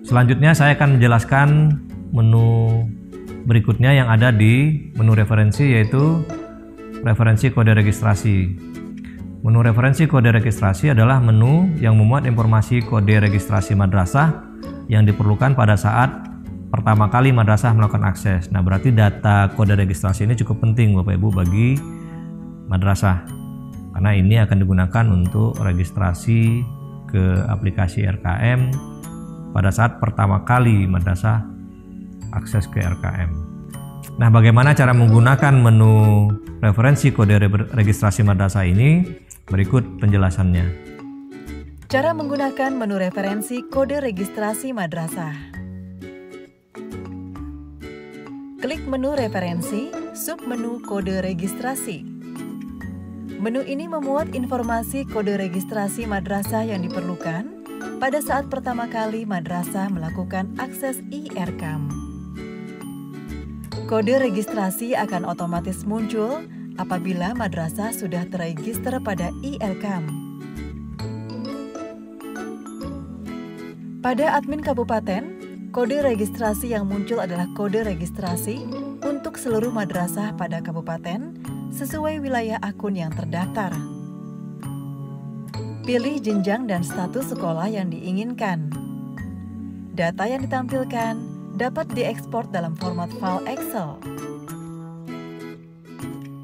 Selanjutnya saya akan menjelaskan menu berikutnya yang ada di menu referensi, yaitu referensi kode registrasi. Menu referensi kode registrasi adalah menu yang memuat informasi kode registrasi madrasah yang diperlukan pada saat pertama kali madrasah melakukan akses. Nah, berarti data kode registrasi ini cukup penting Bapak Ibu bagi madrasah, karena ini akan digunakan untuk registrasi ke aplikasi RKM pada saat pertama kali madrasah akses ke RKM. Nah, bagaimana cara menggunakan menu referensi kode registrasi madrasah ini? Berikut penjelasannya. Cara menggunakan menu referensi kode registrasi madrasah. Klik menu referensi, submenu kode registrasi. Menu ini memuat informasi kode registrasi madrasah yang diperlukan pada saat pertama kali madrasah melakukan akses iRKAM. Kode registrasi akan otomatis muncul apabila madrasah sudah terregister pada iRKAM. Pada admin kabupaten, kode registrasi yang muncul adalah kode registrasi untuk seluruh madrasah pada kabupaten sesuai wilayah akun yang terdaftar. Pilih jenjang dan status sekolah yang diinginkan. Data yang ditampilkan dapat diekspor dalam format file Excel.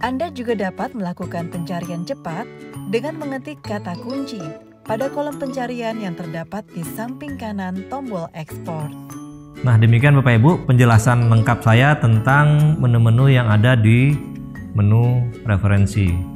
Anda juga dapat melakukan pencarian cepat dengan mengetik kata kunci pada kolom pencarian yang terdapat di samping kanan tombol ekspor. Nah, demikian Bapak Ibu penjelasan lengkap saya tentang menu-menu yang ada di menu referensi.